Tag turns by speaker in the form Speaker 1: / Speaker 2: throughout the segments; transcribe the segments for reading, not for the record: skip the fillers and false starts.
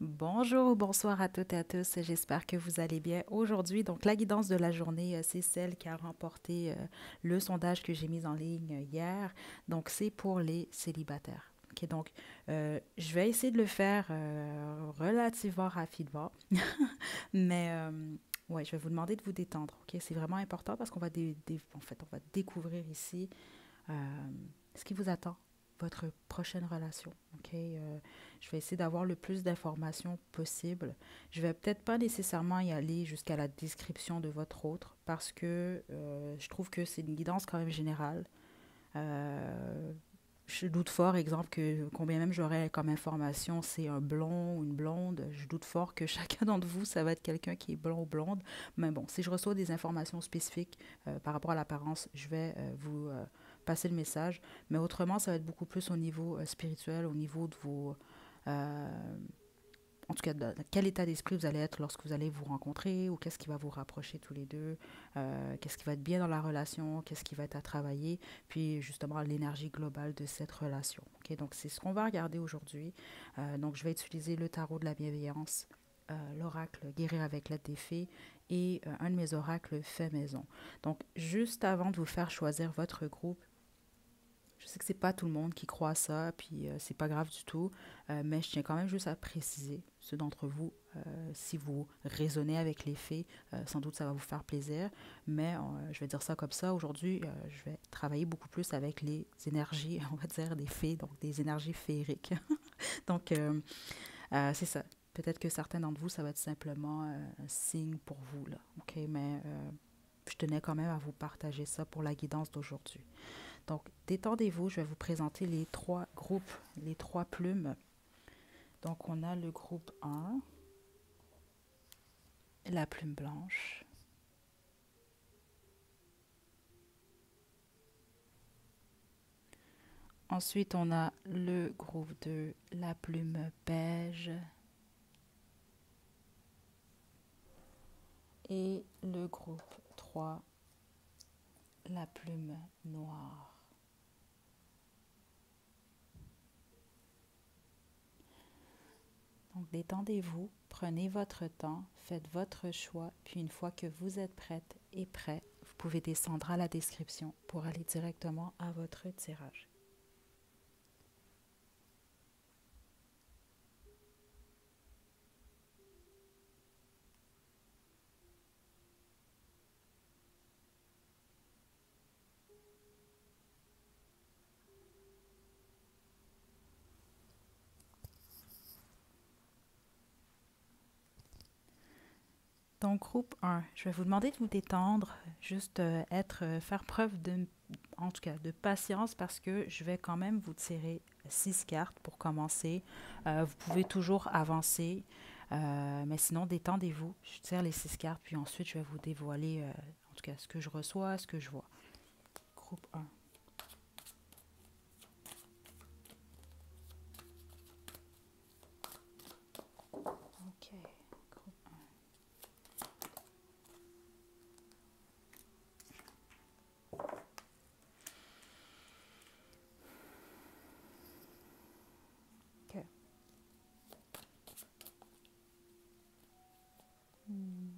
Speaker 1: Bonjour ou bonsoir à toutes et à tous. J'espère que vous allez bien aujourd'hui. Donc, la guidance de la journée, c'est celle qui a remporté le sondage que j'ai mis en ligne hier. Donc, c'est pour les célibataires. Ok, donc, je vais essayer de le faire relativement rapidement, mais ouais, je vais vous demander de vous détendre. Ok, c'est vraiment important parce qu'on va, en fait, on va découvrir ici euh, ce qui vous attend, votre prochaine relation. OK? Je vais essayer d'avoir le plus d'informations possible. Je vais peut-être pas nécessairement y aller jusqu'à la description de votre autre parce que je trouve que c'est une guidance quand même générale. Euh, je doute fort, exemple, que combien même j'aurais comme information, c'est un blond ou une blonde. Je doute fort que chacun d'entre vous, ça va être quelqu'un qui est blond ou blonde. Mais bon, si je reçois des informations spécifiques par rapport à l'apparence, je vais vous passer le message. Mais autrement, ça va être beaucoup plus au niveau spirituel, au niveau de vos, euh, en tout cas, dans quel état d'esprit vous allez être lorsque vous allez vous rencontrer ou qu'est-ce qui va vous rapprocher tous les deux, qu'est-ce qui va être bien dans la relation, qu'est-ce qui va être à travailler, puis justement l'énergie globale de cette relation. Ok, donc, c'est ce qu'on va regarder aujourd'hui. Donc, je vais utiliser le tarot de la bienveillance, l'oracle Guérir avec l'aide des fées et un de mes oracles fait maison. Donc, juste avant de vous faire choisir votre groupe, je sais que c'est pas tout le monde qui croit à ça, puis c'est pas grave du tout, mais je tiens quand même juste à préciser, ceux d'entre vous, si vous raisonnez avec les faits, sans doute ça va vous faire plaisir, mais je vais dire ça comme ça, aujourd'hui, je vais travailler beaucoup plus avec les énergies, on va dire, des fées, donc des énergies féeriques. Donc, c'est ça. Peut-être que certains d'entre vous, ça va être simplement un signe pour vous, là, ok? Mais je tenais quand même à vous partager ça pour la guidance d'aujourd'hui. Donc, détendez-vous, je vais vous présenter les trois groupes, les trois plumes. Donc, on a le groupe 1, la plume blanche. Ensuite, on a le groupe 2, la plume beige. Et le groupe 3, la plume noire. Donc, détendez-vous, prenez votre temps, faites votre choix, puis une fois que vous êtes prête et prêt, vous pouvez descendre à la description pour aller directement à votre tirage. Donc, groupe 1, je vais vous demander de vous détendre, juste faire preuve en tout cas, de patience parce que je vais quand même vous tirer 6 cartes pour commencer. Vous pouvez toujours avancer, mais sinon, détendez-vous. Je tire les 6 cartes, puis ensuite, je vais vous dévoiler, en tout cas, ce que je reçois, ce que je vois. Groupe 1. OK. Groupe 1. OK. Hmm.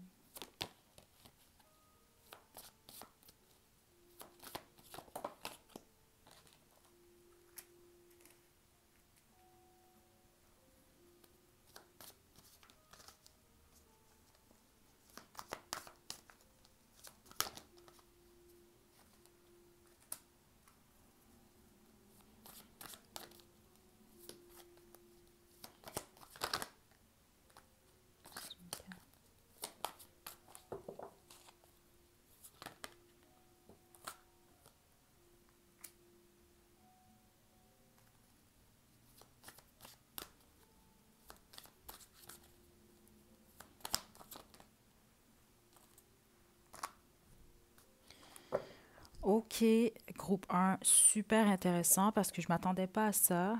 Speaker 1: OK, groupe 1, super intéressant parce que je ne m'attendais pas à ça.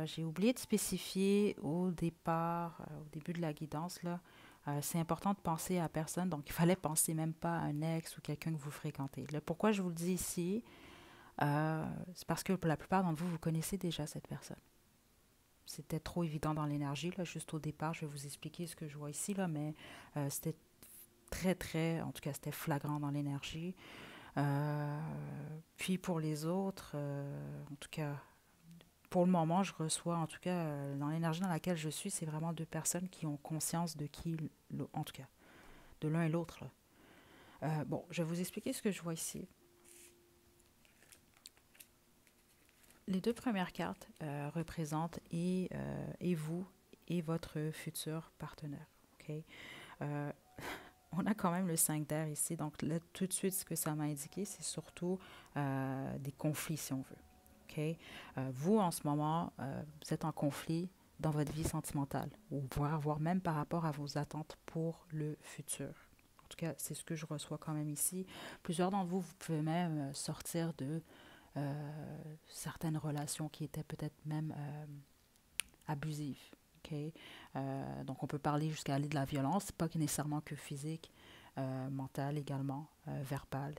Speaker 1: J'ai oublié de spécifier au départ, au début de la guidance, là. C'est important de penser à personne, donc il fallait penser même pas à un ex ou quelqu'un que vous fréquentez. Là, pourquoi je vous le dis ici, c'est parce que pour la plupart d'entre vous, vous connaissez déjà cette personne. c'était trop évident dans l'énergie, là, juste au départ. Je vais vous expliquer ce que je vois ici, là, mais c'était très, très, en tout cas, c'était flagrant dans l'énergie. Euh, Puis pour les autres, en tout cas, pour le moment, je reçois, en tout cas, dans l'énergie dans laquelle je suis, c'est vraiment deux personnes qui ont conscience de qui, en tout cas, de l'un et l'autre, là. Bon, je vais vous expliquer ce que je vois ici. Les deux premières cartes représentent et vous et votre futur partenaire. OK? Euh, on a quand même le 5 d'air ici. Donc, là, tout de suite, ce que ça m'a indiqué, c'est surtout des conflits, si on veut. OK? Vous, en ce moment, vous êtes en conflit dans votre vie sentimentale, ou voire même par rapport à vos attentes pour le futur. En tout cas, c'est ce que je reçois quand même ici. Plusieurs d'entre vous, vous pouvez même sortir de certaines relations qui étaient peut-être même abusives. Okay? Donc, on peut parler jusqu'à aller de la violence, pas nécessairement que physique, mentale également, verbale.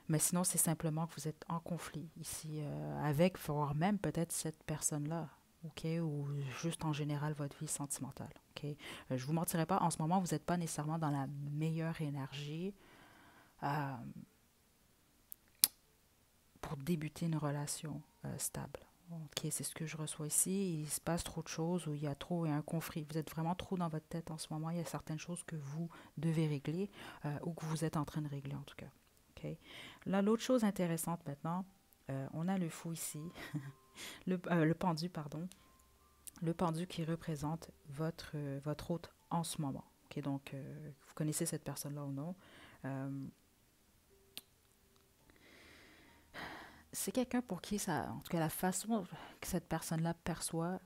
Speaker 1: Mais sinon, c'est simplement que vous êtes en conflit ici avec, voire même peut-être cette personne-là. OK? Ou juste en général votre vie sentimentale. OK? Je ne vous mentirai pas, en ce moment, vous n'êtes pas nécessairement dans la meilleure énergie. Pour débuter une relation stable. OK, c'est ce que je reçois ici. Il se passe trop de choses ou il y a trop un conflit. Vous êtes vraiment trop dans votre tête en ce moment. Il y a certaines choses que vous devez régler ou que vous êtes en train de régler en tout cas. OK. Là, l'autre chose intéressante maintenant, on a le fou ici, le pendu, pardon. Le pendu qui représente votre hôte en ce moment. OK, donc, vous connaissez cette personne-là ou non. Euh, c'est quelqu'un pour qui ça, en tout cas la façon que cette personne-là perçoit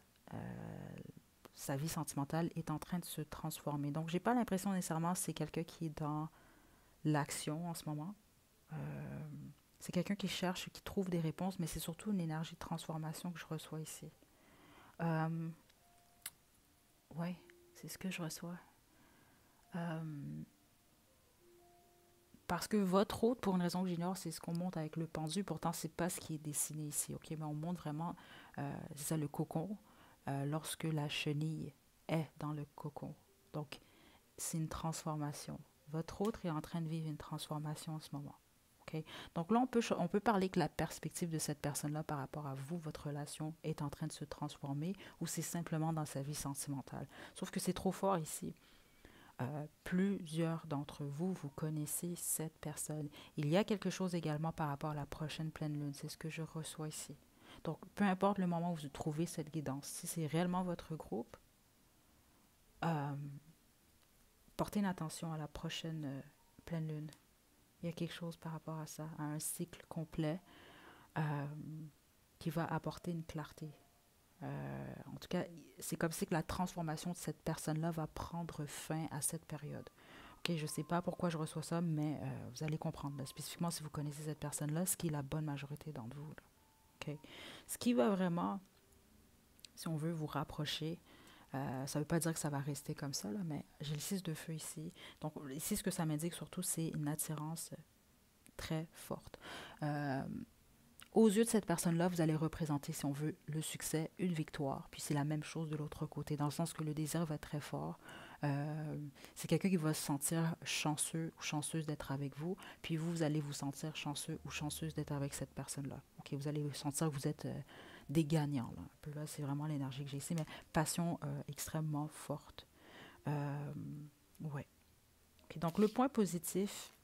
Speaker 1: sa vie sentimentale est en train de se transformer. Donc, j'ai pas l'impression nécessairement que c'est quelqu'un qui est dans l'action en ce moment. Euh, c'est quelqu'un qui cherche, qui trouve des réponses, mais c'est surtout une énergie de transformation que je reçois ici. Euh, ouais, c'est ce que je reçois. Euh, Parce que votre hôte, pour une raison que j'ignore, c'est ce qu'on montre avec le pendu. Pourtant, c'est pas ce qui est dessiné ici, ok? Mais on montre vraiment, c'est ça, le cocon, lorsque la chenille est dans le cocon. Donc, c'est une transformation. Votre hôte est en train de vivre une transformation en ce moment. Ok. Donc là, on peut parler que la perspective de cette personne-là par rapport à vous, votre relation, est en train de se transformer ou c'est simplement dans sa vie sentimentale. Sauf que c'est trop fort ici. Plusieurs d'entre vous, vous connaissez cette personne. Il y a quelque chose également par rapport à la prochaine pleine lune. C'est ce que je reçois ici. Donc, peu importe le moment où vous trouvez cette guidance, si c'est réellement votre groupe, euh, portez une attention à la prochaine pleine lune. Il y a quelque chose par rapport à ça, à un cycle complet euh, qui va apporter une clarté. En tout cas, c'est comme si que la transformation de cette personne-là va prendre fin à cette période. OK, je ne sais pas pourquoi je reçois ça, mais vous allez comprendre. Là, spécifiquement, si vous connaissez cette personne-là, ce qui est la bonne majorité d'entre vous. Là. OK? Ce qui va vraiment, si on veut vous rapprocher, ça ne veut pas dire que ça va rester comme ça, là, mais j'ai le 6 de feu ici. Donc, ici, ce que ça m'indique surtout, c'est une attirance très forte. Euh, Aux yeux de cette personne-là, vous allez représenter, si on veut, le succès, une victoire. Puis c'est la même chose de l'autre côté, dans le sens que le désir va être très fort. C'est quelqu'un qui va se sentir chanceux ou chanceuse d'être avec vous. Puis vous, vous allez vous sentir chanceux ou chanceuse d'être avec cette personne-là. Ok, vous allez sentir que vous êtes des gagnants. Là. Un peu là, c'est vraiment l'énergie que j'ai ici, mais passion extrêmement forte. Euh, ouais. Ok, donc le point positif.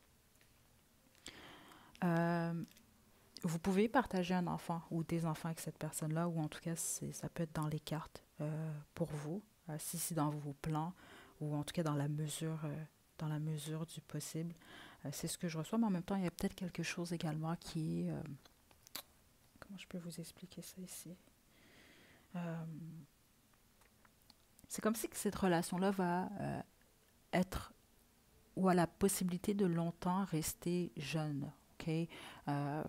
Speaker 1: Euh, Vous pouvez partager un enfant ou des enfants avec cette personne-là, ou en tout cas, ça peut être dans les cartes pour vous, si c'est dans vos plans, ou en tout cas dans la mesure du possible. C'est ce que je reçois, mais en même temps, il y a peut-être quelque chose également qui est... comment je peux vous expliquer ça ici? Euh, c'est comme si que cette relation-là va être, ou a la possibilité de longtemps rester jeune, ok? Euh,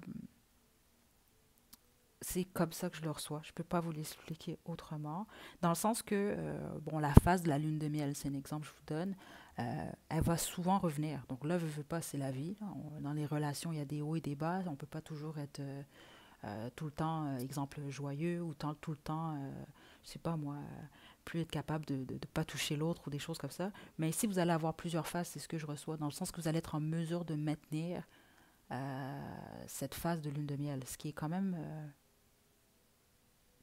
Speaker 1: c'est comme ça que je le reçois. Je ne peux pas vous l'expliquer autrement. Dans le sens que, bon, la phase de la lune de miel, c'est un exemple que je vous donne, elle va souvent revenir. Donc là, je ne veux pas, c'est la vie. Là. Dans les relations, il y a des hauts et des bas. On ne peut pas toujours être tout le temps, exemple, joyeux, ou tout le temps, je sais pas moi, plus être capable de ne pas toucher l'autre ou des choses comme ça. Mais ici, vous allez avoir plusieurs phases, c'est ce que je reçois, dans le sens que vous allez être en mesure de maintenir cette phase de lune de miel, ce qui est quand même,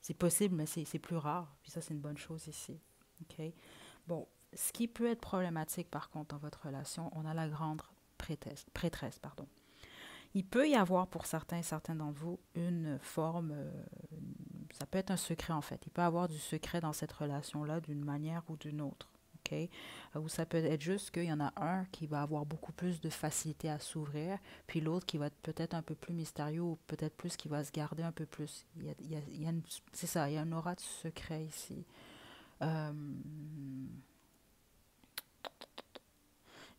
Speaker 1: c'est possible, mais c'est plus rare. Puis ça, c'est une bonne chose ici. OK? Bon, ce qui peut être problématique, par contre, dans votre relation, on a la grande prêtresse, pardon. Il peut y avoir pour certains et certaines d'entre vous une forme, ça peut être un secret en fait. Il peut y avoir du secret dans cette relation-là d'une manière ou d'une autre. OK? Ou ça peut être juste qu'il y en a un qui va avoir beaucoup plus de facilité à s'ouvrir, puis l'autre qui va être peut-être un peu plus mystérieux ou peut-être plus qui va se garder un peu plus. C'est ça, il y a une aura de secret ici. Euh,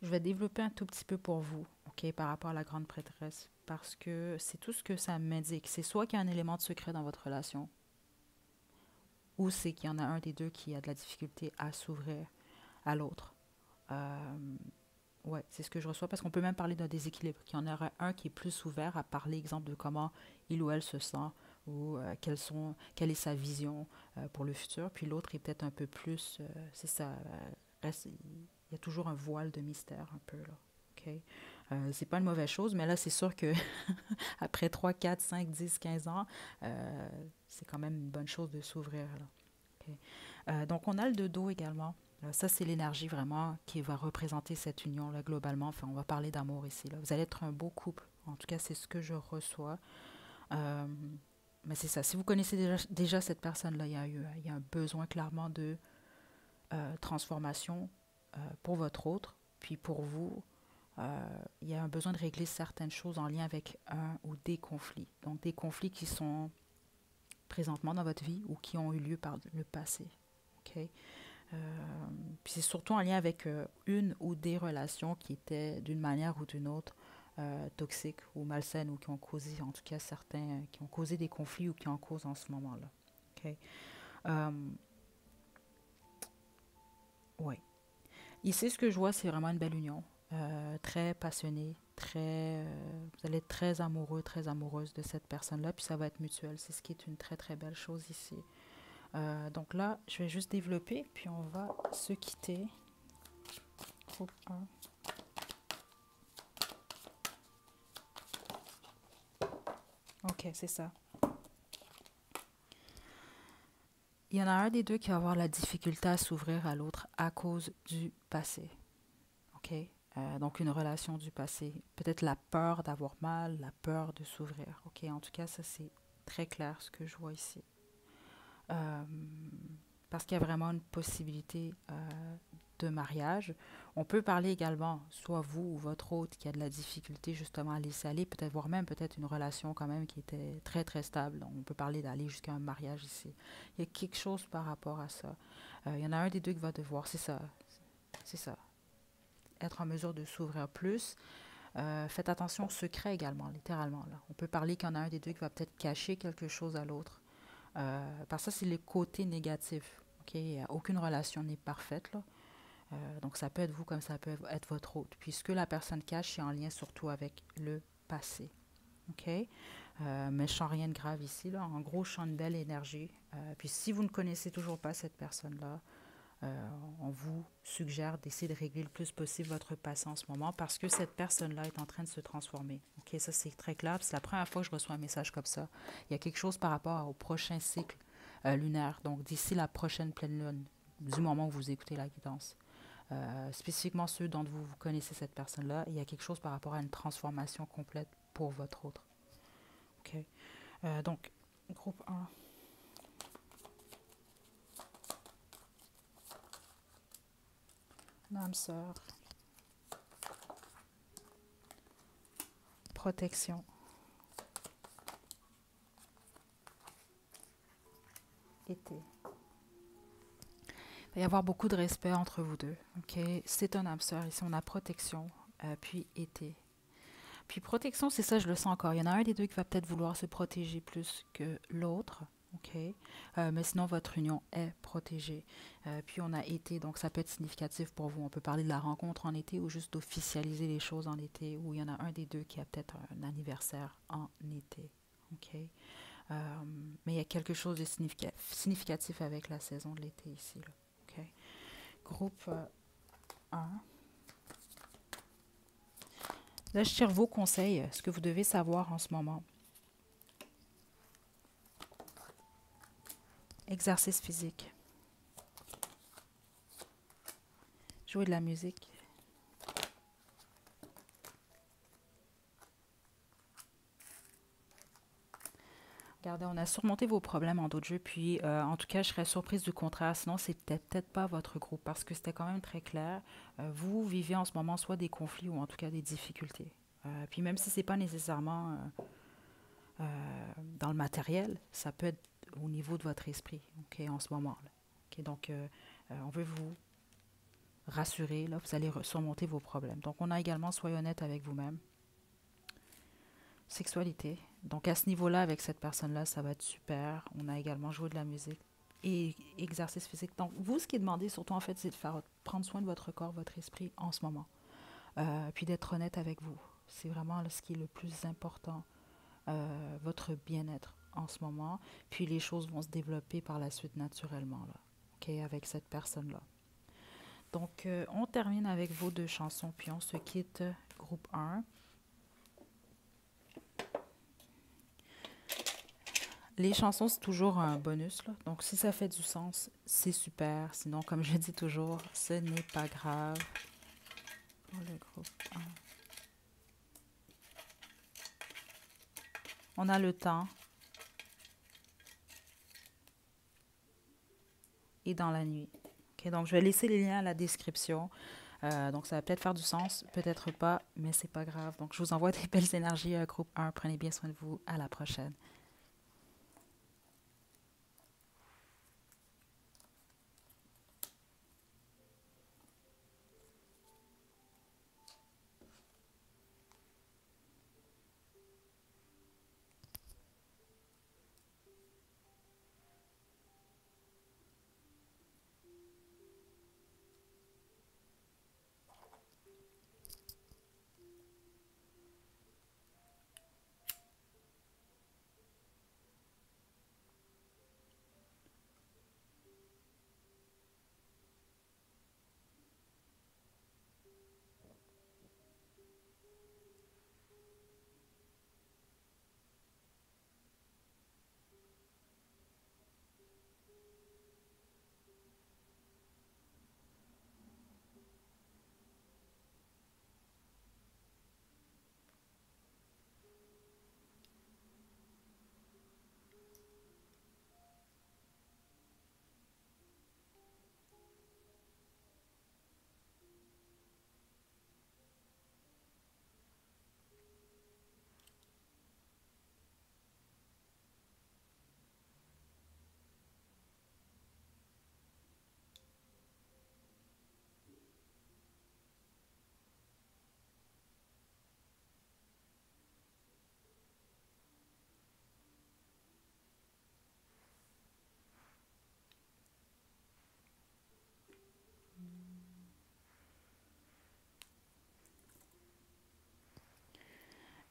Speaker 1: je vais développer un tout petit peu pour vous, OK, par rapport à la grande prêtresse, parce que c'est tout ce que ça m'indique. C'est soit qu'il y a un élément de secret dans votre relation, ou c'est qu'il y en a un des deux qui a de la difficulté à s'ouvrir à l'autre. Euh, ouais, c'est ce que je reçois, parce qu'on peut même parler d'un déséquilibre, qu'il y en aurait un qui est plus ouvert à parler, exemple, de comment il ou elle se sent, ou quelle est sa vision pour le futur, puis l'autre est peut-être un peu plus, c'est ça, il y a toujours un voile de mystère un peu, là. OK? C'est pas une mauvaise chose, mais là, c'est sûr que après 3, 4, 5, 10, 15 ans, c'est quand même une bonne chose de s'ouvrir, là. OK? Donc, on a le dodo également. Ça, c'est l'énergie vraiment qui va représenter cette union-là globalement. Enfin, on va parler d'amour ici, là. Vous allez être un beau couple. En tout cas, c'est ce que je reçois. Euh, mais c'est ça. Si vous connaissez déjà cette personne-là, il y a un besoin clairement de transformation pour votre autre. Puis pour vous, il y a un besoin de régler certaines choses en lien avec un ou des conflits. Donc des conflits qui sont présentement dans votre vie ou qui ont eu lieu par le passé. OK? Puis c'est surtout en lien avec une ou des relations qui étaient d'une manière ou d'une autre toxiques ou malsaines ou qui ont causé, en tout cas certains, qui ont causé des conflits ou qui en causent en ce moment-là. OK? Euh, ouais. Ici, ce que je vois, c'est vraiment une belle union. Très passionnée, vous allez être très amoureux, très amoureuse de cette personne-là, puis ça va être mutuel. C'est ce qui est une très, très belle chose ici. Donc là, je vais juste développer, puis on va se quitter. Groupe 1. OK, c'est ça. Il y en a un des deux qui va avoir la difficulté à s'ouvrir à l'autre à cause du passé. OK? Donc, une relation du passé. Peut-être la peur d'avoir mal, la peur de s'ouvrir. OK? En tout cas, ça, c'est très clair ce que je vois ici. Euh, Parce qu'il y a vraiment une possibilité de mariage. On peut parler également, soit vous ou votre hôte qui a de la difficulté justement à laisser aller, peut-être voire même peut-être une relation quand même qui était très très stable. Donc, on peut parler d'aller jusqu'à un mariage ici. Il y a quelque chose par rapport à ça. Il y en a un des deux qui va devoir, c'est ça, être en mesure de s'ouvrir plus. Faites attention au secret également, littéralement. Là. On peut parler qu'il y en a un des deux qui va peut-être cacher quelque chose à l'autre. Parce que ça, c'est le côté négatif. Okay? Aucune relation n'est parfaite. Là. Donc, ça peut être vous comme ça peut être votre autre. Puisque la personne cache, c'est en lien surtout avec le passé. OK? Mais je sens rien de grave ici. Là. En gros, je sens une belle énergie. Puis si vous ne connaissez toujours pas cette personne-là, on vous suggère d'essayer de régler le plus possible votre passé en ce moment parce que cette personne-là est en train de se transformer. OK, ça c'est très clair. C'est la première fois que je reçois un message comme ça. Il y a quelque chose par rapport au prochain cycle lunaire, donc d'ici la prochaine pleine lune, du moment où vous écoutez la guidance. Spécifiquement ceux d'entre vous, vous connaissez cette personne-là, il y a quelque chose par rapport à une transformation complète pour votre autre. OK. Donc, groupe 1. L'âme sœur. Protection. Été. Il va y avoir beaucoup de respect entre vous deux. Okay? C'est un âme sœur. Ici, on a protection, puis été. Puis protection, c'est ça, je le sens encore. Il y en a un des deux qui va peut-être vouloir se protéger plus que l'autre. OK? Mais sinon, votre union est protégée. Puis on a été, donc ça peut être significatif pour vous. On peut parler de la rencontre en été ou juste d'officialiser les choses en été, ou il y en a un des deux qui a peut-être un anniversaire en été. OK? Mais il y a quelque chose de significatif avec la saison de l'été ici, là. OK? Groupe 1. Là, je tire vos conseils, ce que vous devez savoir en ce moment. Exercice physique. Jouer de la musique. Regardez, on a surmonté vos problèmes en d'autres jeux, puis en tout cas, je serais surprise du contraire. Sinon, c'était peut-être pas votre groupe parce que c'était quand même très clair. Vous vivez en ce moment soit des conflits ou en tout cas des difficultés. Puis même si c'est pas nécessairement dans le matériel, ça peut être au niveau de votre esprit, ok, en ce moment. Là. Ok, donc, on veut vous rassurer, là, vous allez surmonter vos problèmes. Donc, on a également, soyez honnête avec vous-même. Sexualité. Donc, à ce niveau-là, avec cette personne-là, ça va être super. On a également joué de la musique et exercice physique. Donc, vous, ce qui est demandé, surtout, en fait, c'est de prendre soin de votre corps, votre esprit en ce moment. Puis d'être honnête avec vous. C'est vraiment là, ce qui est le plus important, votre bien-être en ce moment. Puis les choses vont se développer par la suite naturellement, là, ok, avec cette personne-là. Donc, on termine avec vos deux chansons, puis on se quitte groupe 1. Les chansons, c'est toujours un bonus, là. Donc, si ça fait du sens, c'est super. Sinon, comme je dis toujours, ce n'est pas grave. Pour le groupe 1. On a le temps. Et dans la nuit. Okay, donc, je vais laisser les liens à la description. Donc, ça va peut-être faire du sens, peut-être pas, mais c'est pas grave. Donc, je vous envoie des belles énergies, groupe 1. Prenez bien soin de vous. À la prochaine.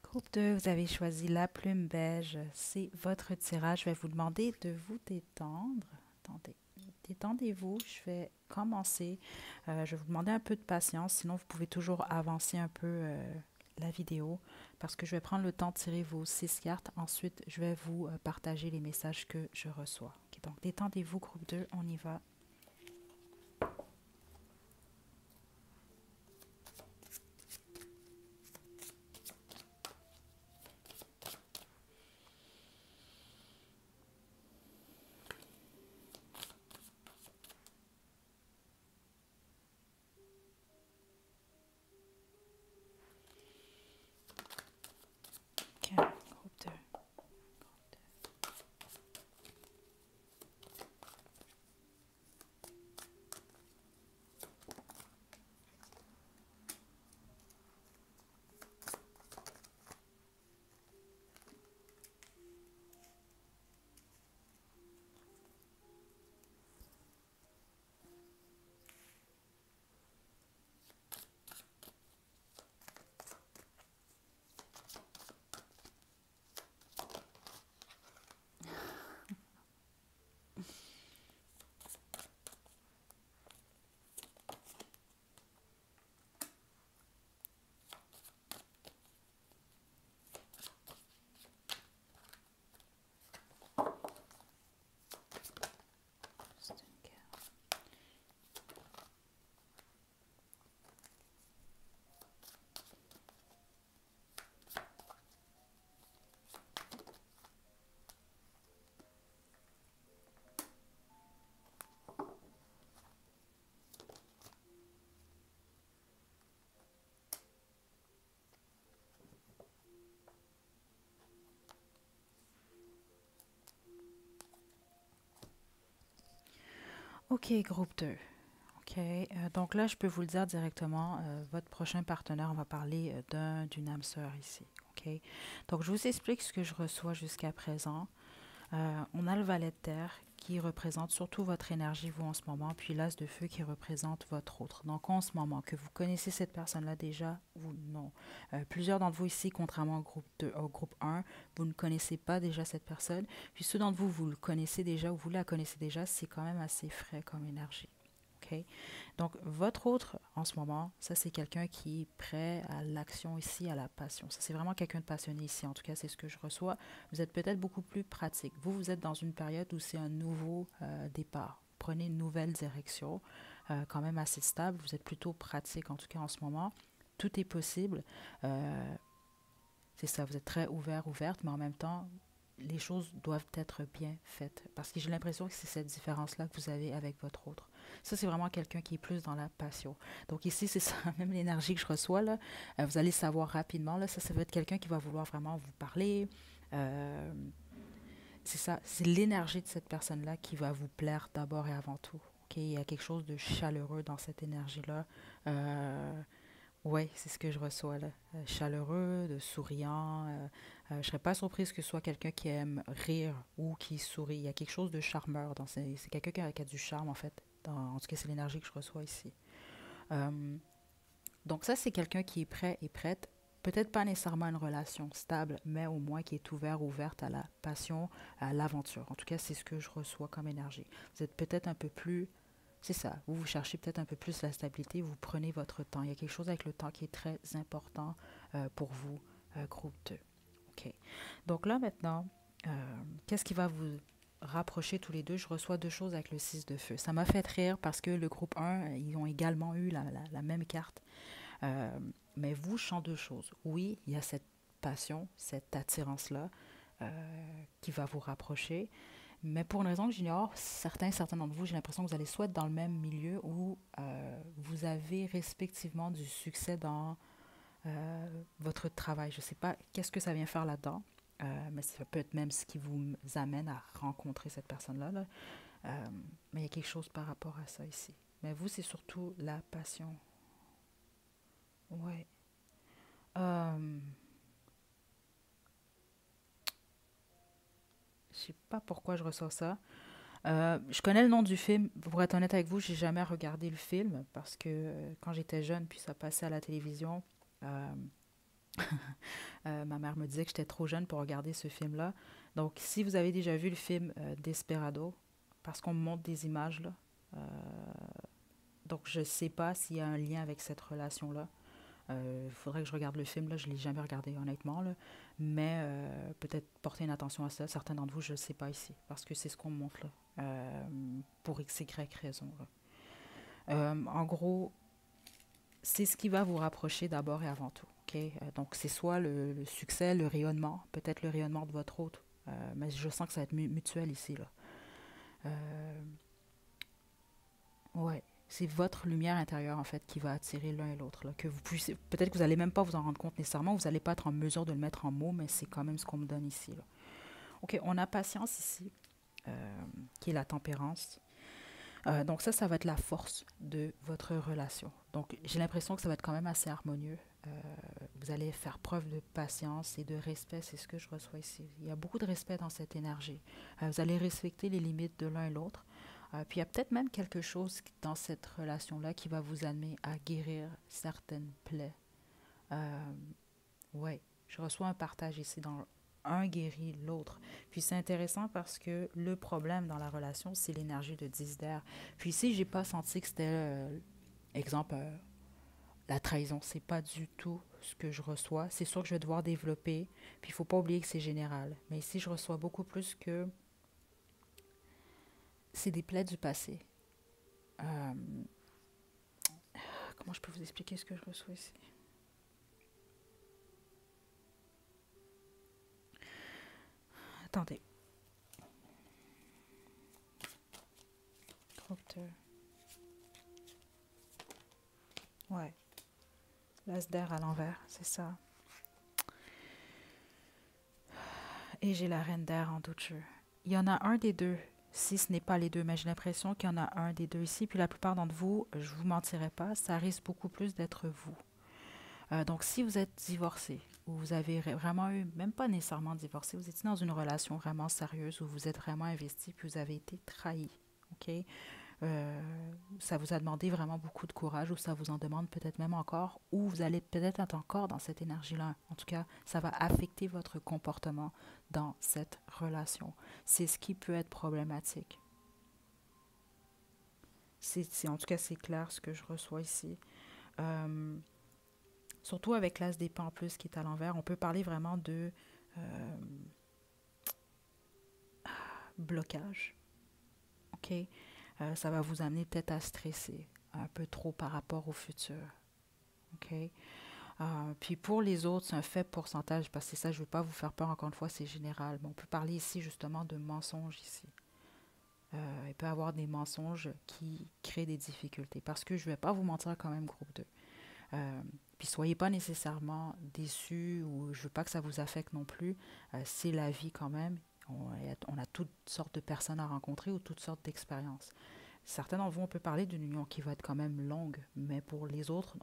Speaker 1: Groupe 2, vous avez choisi la plume beige. C'est votre tirage. Je vais vous demander de vous détendre. Attendez. Détendez-vous. Je vais commencer. Je vais vous demander un peu de patience. Sinon, vous pouvez toujours avancer un peu la vidéo parce que je vais prendre le temps de tirer vos 6 cartes. Ensuite, je vais vous partager les messages que je reçois. Okay, donc, détendez-vous, groupe 2. On y va. Okay, groupe 2. OK, groupe 2. OK. Donc là, je peux vous le dire directement, votre prochain partenaire, on va parler d'une âme sœur ici. OK. Donc, je vous explique ce que je reçois jusqu'à présent. On a le valet de terre qui représente surtout votre énergie, vous, en ce moment, puis l'as de feu qui représente votre autre. Donc, en ce moment, que vous connaissez cette personne-là déjà ou non. Plusieurs d'entre vous ici, contrairement au groupe 2, au groupe 1, vous ne connaissez pas déjà cette personne. Puis ceux d'entre vous, vous le connaissez déjà ou vous la connaissez déjà, c'est quand même assez frais comme énergie. OK? Donc, votre autre, en ce moment, ça, c'est quelqu'un qui est prêt à l'action ici, à la passion. Ça, c'est vraiment quelqu'un de passionné ici. En tout cas, c'est ce que je reçois. Vous êtes peut-être beaucoup plus pratique. Vous, vous êtes dans une période où c'est un nouveau départ. Prenez une nouvelle direction, quand même assez stable. Vous êtes plutôt pratique, en tout cas, en ce moment. Tout est possible. Euh, c'est ça, vous êtes très ouvert, ouverte, mais en même temps, les choses doivent être bien faites. Parce que j'ai l'impression que c'est cette différence-là que vous avez avec votre autre. Ça, c'est vraiment quelqu'un qui est plus dans la passion. Donc ici, c'est ça, même l'énergie que je reçois, là, vous allez savoir rapidement, là, ça va être quelqu'un qui va vouloir vraiment vous parler. Euh, c'est ça, c'est l'énergie de cette personne-là qui va vous plaire d'abord et avant tout. OK? Il y a quelque chose de chaleureux dans cette énergie-là. Oui, c'est ce que je reçois là. Chaleureux, de souriant. Je ne serais pas surprise que ce soit quelqu'un qui aime rire ou qui sourit. Il y a quelque chose de charmeur dans c'est quelqu'un qui a du charme en fait. En tout cas, c'est l'énergie que je reçois ici. Euh, donc ça, c'est quelqu'un qui est prêt et prête. Peut-être pas nécessairement à une relation stable, mais au moins qui est ouvert, ouverte à la passion, à l'aventure. En tout cas, c'est ce que je reçois comme énergie. Vous êtes peut-être un peu plus, c'est ça, vous cherchez peut-être un peu plus la stabilité, vous prenez votre temps. Il y a quelque chose avec le temps qui est très important pour vous, groupe 2. OK. Donc là, maintenant, qu'est-ce qui va vous rapprocher tous les deux? Je reçois deux choses avec le 6 de feu. Ça m'a fait rire parce que le groupe 1, ils ont également eu la même carte. Euh, mais vous, je sens deux choses. Oui, il y a cette passion, cette attirance-là qui va vous rapprocher. Mais pour une raison que j'ignore, certains d'entre vous, j'ai l'impression que vous allez soit être dans le même milieu où vous avez respectivement du succès dans votre travail. Je ne sais pas qu'est-ce que ça vient faire là-dedans, mais ça peut être même ce qui vous amène à rencontrer cette personne-là. Là. Mais il y a quelque chose par rapport à ça ici. Mais vous, c'est surtout la passion. Ouais. Euh, je sais pas pourquoi je ressens ça. Je connais le nom du film. Pour être honnête avec vous, j'ai jamais regardé le film parce que quand j'étais jeune, puis ça passait à la télévision, euh, ma mère me disait que j'étais trop jeune pour regarder ce film-là. Donc, si vous avez déjà vu le film Desperado, parce qu'on me montre des images là, euh, donc je sais pas s'il y a un lien avec cette relation-là. Il faudrait que je regarde le film, là, je ne l'ai jamais regardé honnêtement, là. Mais peut-être porter une attention à ça. Certains d'entre vous, je ne sais pas ici, parce que c'est ce qu'on me montre là, pour x, y raison. Là. En gros, c'est ce qui va vous rapprocher d'abord et avant tout. Okay? Donc, c'est soit le succès, le rayonnement, peut-être le rayonnement de votre autre, mais je sens que ça va être mutuel ici. Là. Euh, ouais. C'est votre lumière intérieure, en fait, qui va attirer l'un et l'autre. Là, que vous puissiez, peut-être que vous n'allez même pas vous en rendre compte nécessairement, vous n'allez pas être en mesure de le mettre en mots, mais c'est quand même ce qu'on me donne ici. Là. OK, on a patience ici, qui est la tempérance. Donc ça va être la force de votre relation. Donc j'ai l'impression que ça va être quand même assez harmonieux. Vous allez faire preuve de patience et de respect, c'est ce que je reçois ici. Il y a beaucoup de respect dans cette énergie. Vous allez respecter les limites de l'un et l'autre. Puis il y a peut-être même quelque chose dans cette relation-là qui va vous amener à guérir certaines plaies. Euh, ouais, je reçois un partage ici dans un guérit l'autre. Puis c'est intéressant parce que le problème dans la relation, c'est l'énergie de 10 d'air. Puis ici, j'ai pas senti que c'était, exemple, la trahison. C'est pas du tout ce que je reçois. C'est sûr que je vais devoir développer. Puis il faut pas oublier que c'est général. Mais ici, je reçois beaucoup plus que c'est des plaies du passé. Euh, comment je peux vous expliquer ce que je reçois ici? Attendez. Ouais. L'as d'air à l'envers, c'est ça. Et j'ai la reine d'air en doute jeu. Il y en a un des deux Si ce n'est pas les deux, mais j'ai l'impression qu'il y en a un des deux ici. Puis la plupart d'entre vous, je vous mentirai pas, ça risque beaucoup plus d'être vous. Donc, si vous êtes divorcé, ou vous avez vraiment eu, même pas nécessairement divorcé, vous étiez dans une relation vraiment sérieuse, où vous êtes vraiment investi, puis vous avez été trahi, OK? Ça vous a demandé vraiment beaucoup de courage, ou ça vous en demande peut-être même encore, ou vous allez peut-être être encore dans cette énergie-là. En tout cas, ça va affecter votre comportement dans cette relation. C'est ce qui peut être problématique. En tout cas, c'est clair ce que je reçois ici. Euh, Surtout avec l'as d'épée en plus qui est à l'envers, on peut parler vraiment de euh, blocage. OK? Ça va vous amener peut-être à stresser un peu trop par rapport au futur. OK? Puis pour les autres, c'est un faible pourcentage, parce que ça, je ne veux pas vous faire peur, encore une fois, c'est général. Mais on peut parler ici justement de mensonges ici. Il peut y avoir des mensonges qui créent des difficultés. Parce que je ne vais pas vous mentir quand même, groupe 2. Euh, Puis soyez pas nécessairement déçus, ou je veux pas que ça vous affecte non plus. C'est la vie quand même. On a toutes sortes de personnes à rencontrer ou toutes sortes d'expériences. Certains d'entre vous, on peut parler d'une union qui va être quand même longue, mais pour les autres,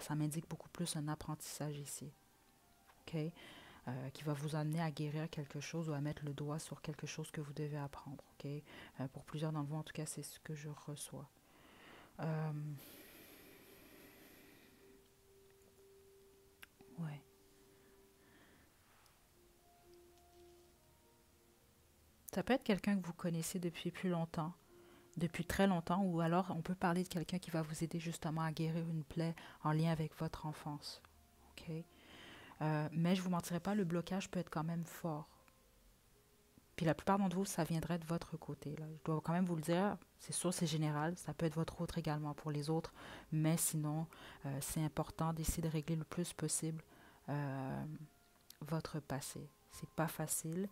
Speaker 1: ça m'indique beaucoup plus un apprentissage ici. OK? Qui va vous amener à guérir quelque chose ou à mettre le doigt sur quelque chose que vous devez apprendre. OK? Pour plusieurs d'entre vous, en tout cas, c'est ce que je reçois. Euh, ouais. Ça peut être quelqu'un que vous connaissez depuis plus longtemps, depuis très longtemps, ou alors on peut parler de quelqu'un qui va vous aider justement à guérir une plaie en lien avec votre enfance. OK? Mais je ne vous mentirai pas, le blocage peut être quand même fort. Puis la plupart d'entre vous, ça viendrait de votre côté. Là. Je dois quand même vous le dire, c'est sûr, c'est général, ça peut être votre autre également pour les autres, mais sinon, c'est important d'essayer de régler le plus possible euh, votre passé. C'est pas facile,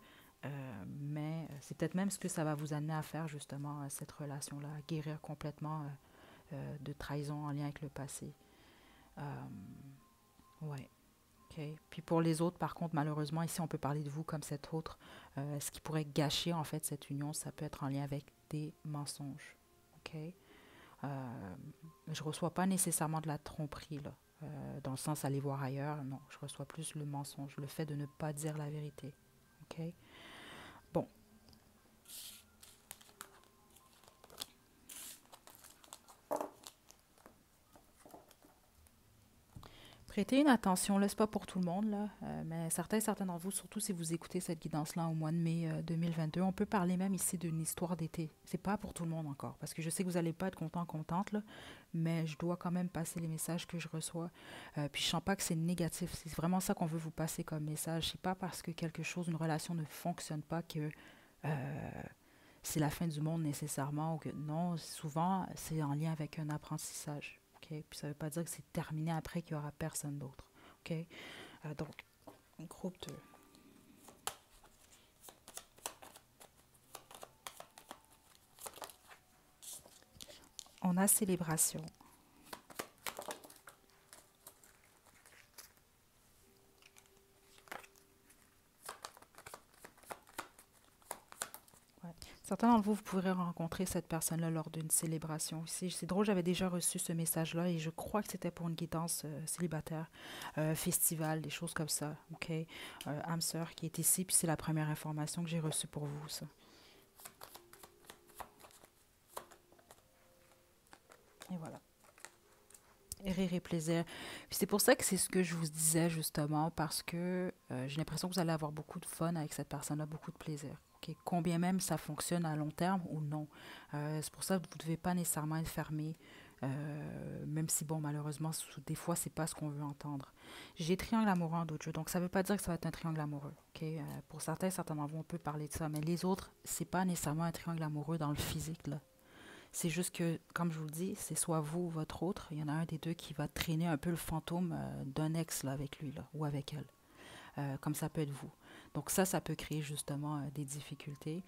Speaker 1: mais c'est peut-être même ce que ça va vous amener à faire, justement, cette relation-là, à guérir complètement de trahison en lien avec le passé. Euh, ouais. OK. Puis pour les autres, par contre, malheureusement, ici, on peut parler de vous comme cet autre. Ce qui pourrait gâcher, en fait, cette union, ça peut être en lien avec des mensonges. OK? Je ne reçois pas nécessairement de la tromperie, là, dans le sens aller voir ailleurs. Non, je reçois plus le mensonge, le fait de ne pas dire la vérité. OK? Bon, prêtez une attention, là, c'est pas pour tout le monde, là, mais certains d'entre vous, surtout si vous écoutez cette guidance-là au mois de mai 2022, on peut parler même ici d'une histoire d'été. C'est pas pour tout le monde encore, parce que je sais que vous n'allez pas être content, contente, là, mais je dois quand même passer les messages que je reçois. Puis je sens pas que c'est négatif, c'est vraiment ça qu'on veut vous passer comme message. C'est pas parce que quelque chose, une relation ne fonctionne pas que c'est la fin du monde nécessairement, ou que non, souvent c'est en lien avec un apprentissage. OK? Puis ça ne veut pas dire que c'est terminé après qu'il n'y aura personne d'autre. OK? Donc, groupe 2. On a célébration. Ouais. Certains d'entre vous, vous pourrez rencontrer cette personne-là lors d'une célébration ici. C'est drôle, j'avais déjà reçu ce message-là et je crois que c'était pour une guidance célibataire, festival, des choses comme ça. OK? Âme sœur qui est ici, puis c'est la première information que j'ai reçue pour vous, ça. Et voilà. Et rire et plaisir. Puis c'est pour ça que c'est ce que je vous disais justement, parce que j'ai l'impression que vous allez avoir beaucoup de fun avec cette personne-là, beaucoup de plaisir. Ok. Combien même ça fonctionne à long terme ou non. C'est pour ça que vous ne devez pas nécessairement être fermé, même si, bon, malheureusement, des fois, c'est pas ce qu'on veut entendre. J'ai triangle amoureux en d'autres jeux, donc ça ne veut pas dire que ça va être un triangle amoureux. Ok. Pour certains d'entre vous, on peut parler de ça, mais les autres, c'est pas nécessairement un triangle amoureux dans le physique, là. C'est juste que, comme je vous le dis, c'est soit vous ou votre autre. Il y en a un des deux qui va traîner un peu le fantôme d'un ex là, avec lui là, ou avec elle. Comme ça peut être vous. Donc ça peut créer justement des difficultés.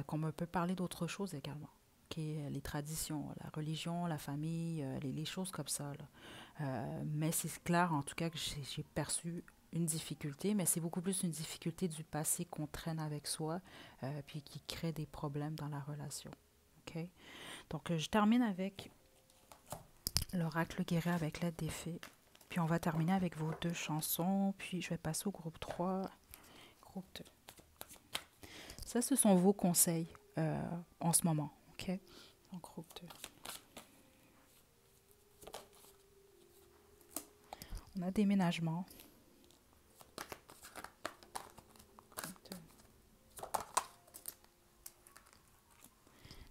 Speaker 1: Qu'on peut parler d'autres choses également. Okay? Les traditions, la religion, la famille, les choses comme ça. Là. Mais c'est clair en tout cas que j'ai perçu une difficulté, mais c'est beaucoup plus une difficulté du passé qu'on traîne avec soi, puis qui crée des problèmes dans la relation. OK? Donc, je termine avec l'oracle guéri avec l'aide des fées. Puis on va terminer avec vos deux chansons. Puis je vais passer au groupe 3, groupe 2. Ça, ce sont vos conseils en ce moment. OK? Donc, groupe 2. On a déménagement. Groupe 2.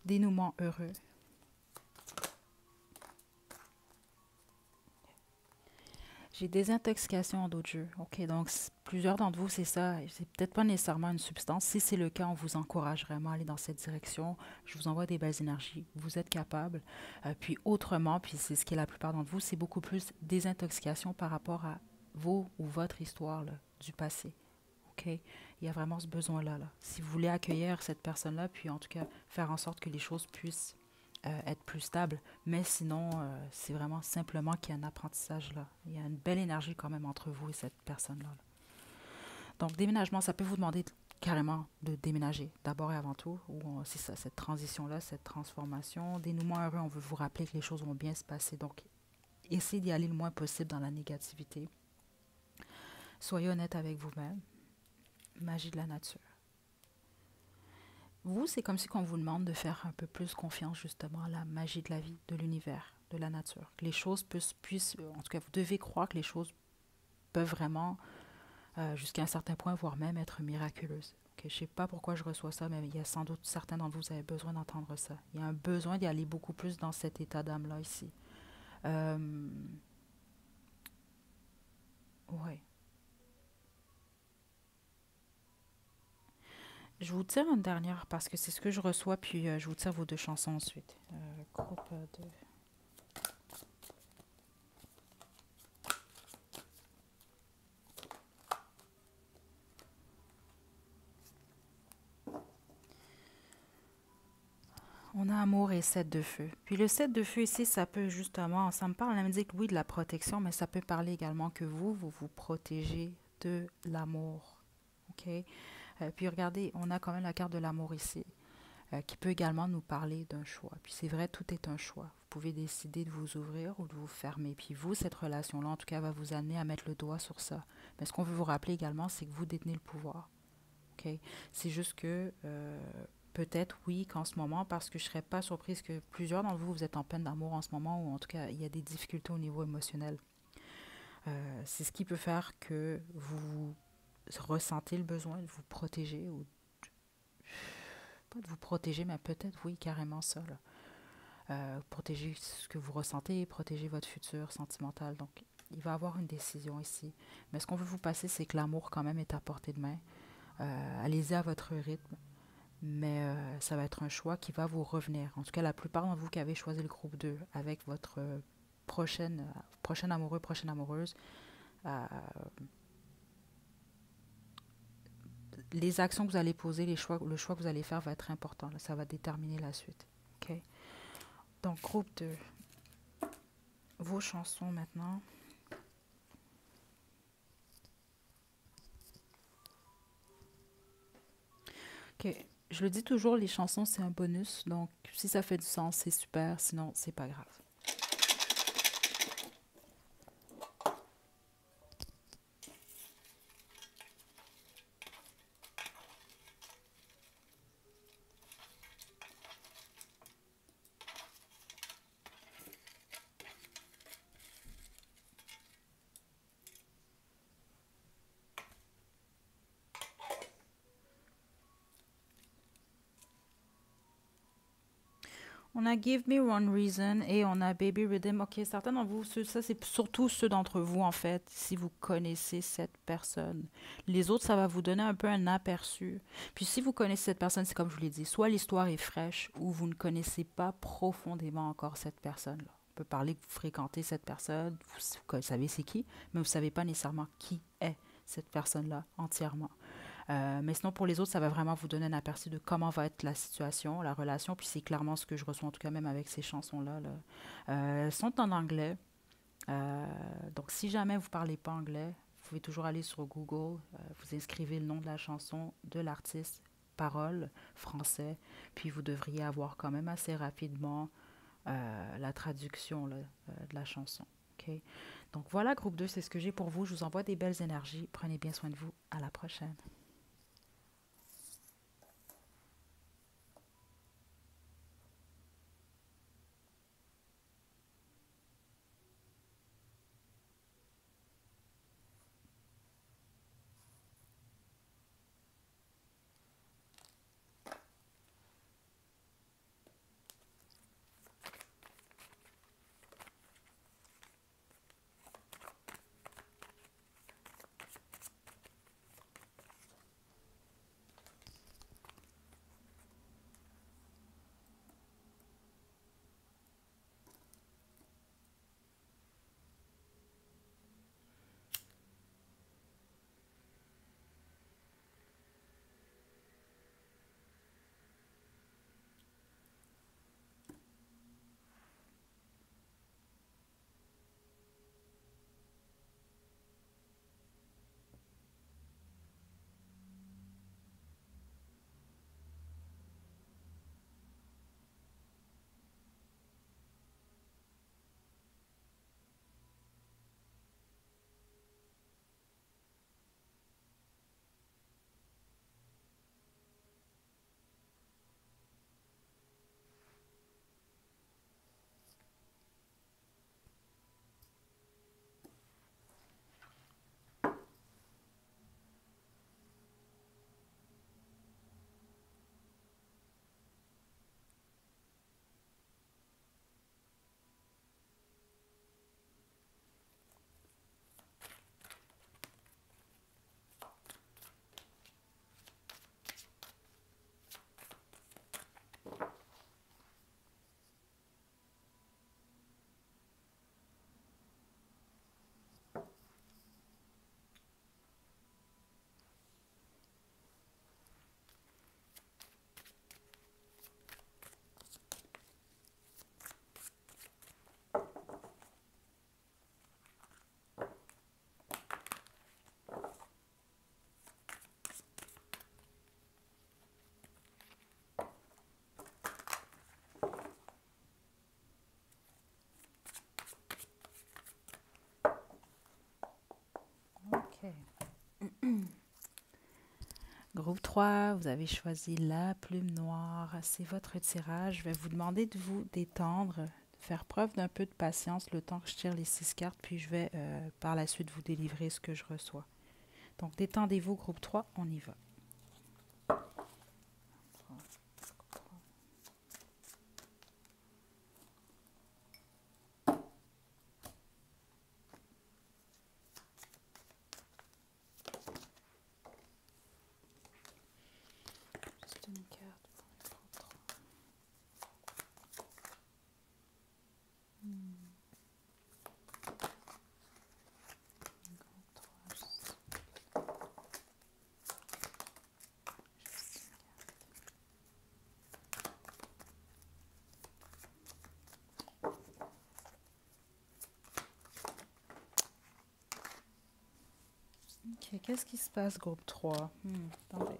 Speaker 1: Dénouement heureux. J'ai désintoxication en d'autres jeux. OK, donc plusieurs d'entre vous, c'est ça. C'est peut-être pas nécessairement une substance. Si c'est le cas, on vous encourage vraiment à aller dans cette direction. Je vous envoie des belles énergies. Vous êtes capable. Puis autrement, puis c'est ce qui est la plupart d'entre vous, c'est beaucoup plus désintoxication par rapport à vos ou votre histoire là, du passé. OK? Il y a vraiment ce besoin-là. Là. Si vous voulez accueillir cette personne-là, puis en tout cas faire en sorte que les choses puissent être plus stable. Mais sinon, c'est vraiment simplement qu'il y a un apprentissage là. Il y a une belle énergie quand même entre vous et cette personne-là. Là. Donc, déménagement, ça peut vous demander carrément de déménager d'abord et avant tout. C'est ça, cette transition-là, cette transformation. Dénouement heureux, on veut vous rappeler que les choses vont bien se passer. Donc, essayez d'y aller le moins possible dans la négativité. Soyez honnête avec vous-même. Magie de la nature. Vous, c'est comme si on vous demande de faire un peu plus confiance justement à la magie de la vie, de l'univers, de la nature. Que les choses puissent, en tout cas, vous devez croire que les choses peuvent vraiment, jusqu'à un certain point, voire même être miraculeuses. Okay, je ne sais pas pourquoi je reçois ça, mais il y a sans doute certains d'entre vous qui avez besoin d'entendre ça. Il y a un besoin d'y aller beaucoup plus dans cet état d'âme-là ici. Oui. Je vous tire une dernière parce que c'est ce que je reçois, puis je vous tire vos deux chansons ensuite. Groupe 2. On a amour et 7 de feu. Puis le 7 de feu ici, ça peut justement, ça me parle, elle me dit que oui, de la protection, mais ça peut parler également que vous vous protégez de l'amour. OK? Puis regardez, on a quand même la carte de l'amour ici, qui peut également nous parler d'un choix. Puis c'est vrai, tout est un choix. Vous pouvez décider de vous ouvrir ou de vous fermer. Puis vous, cette relation-là, en tout cas, va vous amener à mettre le doigt sur ça. Mais ce qu'on veut vous rappeler également, c'est que vous détenez le pouvoir. OK? C'est juste que peut-être, oui, qu'en ce moment, parce que je ne serais pas surprise que plusieurs d'entre vous, vous êtes en peine d'amour en ce moment, ou en tout cas, il y a des difficultés au niveau émotionnel. C'est ce qui peut faire que vous ressentez le besoin de vous protéger, ou pas de vous protéger, mais peut-être, oui, carrément ça. Là. Protéger ce que vous ressentez, protéger votre futur sentimental. Donc, il va y avoir une décision ici. Mais ce qu'on veut vous passer, c'est que l'amour, quand même, est à portée de main. Allez-y à votre rythme. Mais ça va être un choix qui va vous revenir. En tout cas, la plupart d'entre vous qui avez choisi le groupe 2 avec votre prochaine amoureux, prochaine amoureuse, euh, les actions que vous allez poser, le choix que vous allez faire va être important. Là, ça va déterminer la suite. Okay? Donc, groupe 2, vos chansons maintenant. OK. Je le dis toujours, les chansons, c'est un bonus. Donc, si ça fait du sens, c'est super. Sinon, c'est pas grave. On a Give Me One Reason et on a Baby Rhythm. Ok, certains d'entre vous, ça c'est surtout ceux d'entre vous en fait, si vous connaissez cette personne. Les autres, ça va vous donner un peu un aperçu. Puis si vous connaissez cette personne, c'est comme je vous l'ai dit, soit l'histoire est fraîche ou vous ne connaissez pas profondément encore cette personne-là. On peut parler que vous fréquentez cette personne, vous savez c'est qui, mais vous ne savez pas nécessairement qui est cette personne-là entièrement. Mais sinon, pour les autres, ça va vraiment vous donner un aperçu de comment va être la situation, la relation. Puis c'est clairement ce que je reçois, en tout cas même avec ces chansons-là. Là. Elles sont en anglais. Donc, si jamais vous ne parlez pas anglais, pouvez toujours aller sur Google, vous inscrivez le nom de la chanson, de l'artiste, paroles, français, puis vous devriez avoir quand même assez rapidement la traduction là, de la chanson. OK? Donc voilà, groupe 2, c'est ce que j'ai pour vous. Je vous envoie des belles énergies. Prenez bien soin de vous. À la prochaine. OK. Groupe 3, vous avez choisi la plume noire. C'est votre tirage. Je vais vous demander de vous détendre, de faire preuve d'un peu de patience le temps que je tire les 6 cartes, puis je vais par la suite vous délivrer ce que je reçois. Donc détendez-vous, groupe 3, on y va. Juste une carte pour le groupe 3. Groupe 3, juste une carte. OK, qu'est-ce qui se passe, groupe 3? Attendez.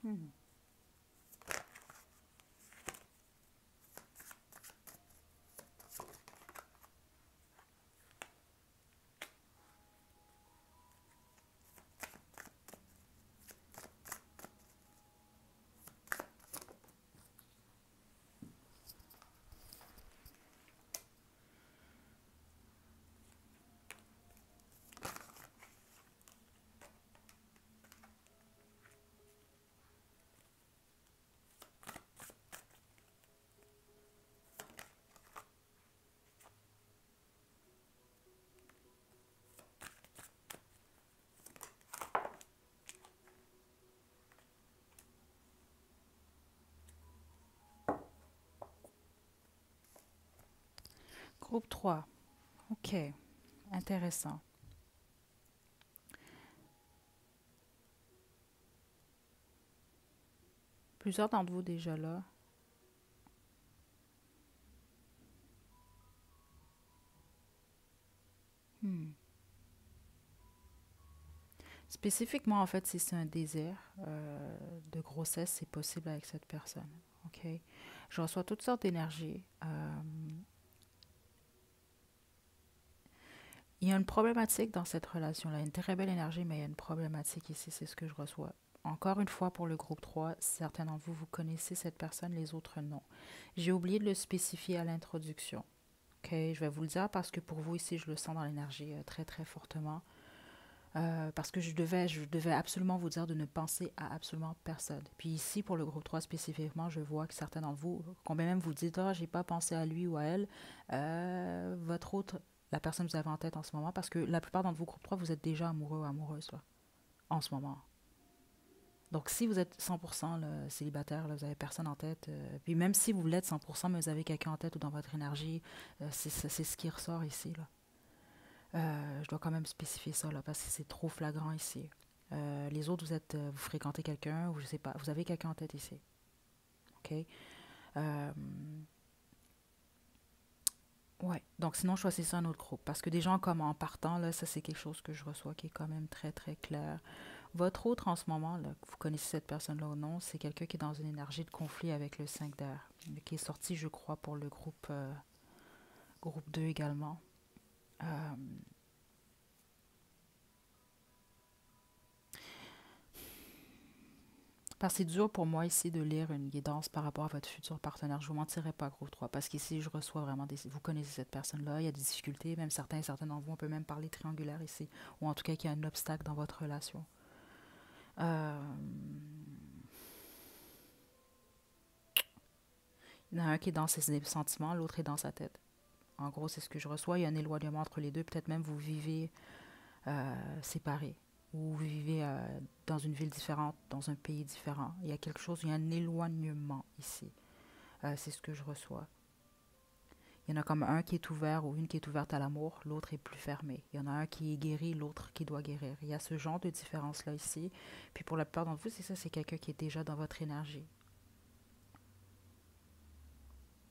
Speaker 1: Hmm. Groupe 3. OK, intéressant. Plusieurs d'entre vous déjà là. Hmm. Spécifiquement, en fait, si c'est un désir de grossesse, c'est possible avec cette personne. OK? Je reçois toutes sortes d'énergie. Il y a une problématique dans cette relation-là. Une très belle énergie, mais il y a une problématique ici. C'est ce que je reçois. Encore une fois, pour le groupe 3, certains d'entre vous, vous connaissez cette personne, les autres non. J'ai oublié de le spécifier à l'introduction. OK? Je vais vous le dire parce que pour vous ici, je le sens dans l'énergie très, très fortement. Parce que je devais absolument vous dire de ne penser à absolument personne. Puis ici, pour le groupe 3 spécifiquement, je vois que certains d'entre vous, combien même vous dites, ah, j'ai pas pensé à lui ou à elle, votre autre, la personne que vous avez en tête en ce moment, parce que la plupart d'entre vous, groupe 3, vous êtes déjà amoureux ou amoureuse, là, en ce moment. Donc, si vous êtes 100% là, célibataire, là, vous avez personne en tête, puis même si vous l'êtes 100%, mais vous avez quelqu'un en tête ou dans votre énergie, c'est ce qui ressort ici, là. Je dois quand même spécifier ça là, parce que c'est trop flagrant ici. Les autres, vous fréquentez quelqu'un ou je sais pas, vous avez quelqu'un en tête ici. OK? Euh, ouais. Donc sinon, choisissez un autre groupe. Parce que des gens comme en partant, là, ça c'est quelque chose que je reçois qui est quand même très très clair. Votre autre en ce moment, là, que vous connaissez cette personne-là ou non, c'est quelqu'un qui est dans une énergie de conflit avec le 5 d'air, qui est sorti, je crois, pour le groupe 2 également. Euh, Parce que c'est dur pour moi ici de lire une guidance par rapport à votre futur partenaire. Je ne vous mentirai pas, groupe 3, parce qu'ici, je reçois vraiment des... Vous connaissez cette personne-là, il y a des difficultés, même certains et certaines d'entre vous, on peut même parler triangulaire ici, ou en tout cas qu'il y a un obstacle dans votre relation. Euh, Il y en a un qui est dans ses sentiments, l'autre est dans sa tête. En gros, c'est ce que je reçois. Il y a un éloignement entre les deux. Peut-être même vous vivez séparés, ou vous vivez dans une ville différente, dans un pays différent. Il y a quelque chose, il y a un éloignement ici. C'est ce que je reçois. Il y en a comme un qui est ouvert ou une qui est ouverte à l'amour, l'autre est plus fermé. Il y en a un qui est guéri, l'autre qui doit guérir. Il y a ce genre de différence-là ici. Puis pour la plupart d'entre vous, c'est ça, c'est quelqu'un qui est déjà dans votre énergie.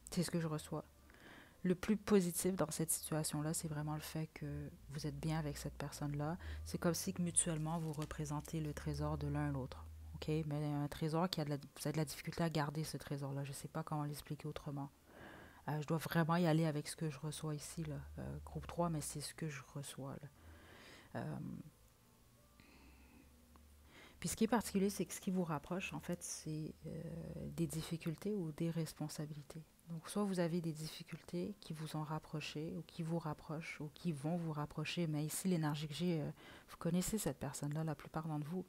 Speaker 1: C'est ce que je reçois. Le plus positif dans cette situation-là, c'est vraiment le fait que vous êtes bien avec cette personne-là. C'est comme si que mutuellement, vous représentez le trésor de l'un à l'autre. OK? Mais un trésor qui a vous avez de la difficulté à garder ce trésor-là. Je ne sais pas comment l'expliquer autrement. Je dois vraiment y aller avec ce que je reçois ici, là. Groupe 3, mais c'est ce que je reçois, là. Euh, Puis ce qui est particulier, c'est que ce qui vous rapproche, en fait, c'est des difficultés ou des responsabilités. Donc, soit vous avez des difficultés qui vous ont rapproché, ou qui vous rapprochent, ou qui vont vous rapprocher. Mais ici, l'énergie que j'ai, vous connaissez cette personne-là, la plupart d'entre vous.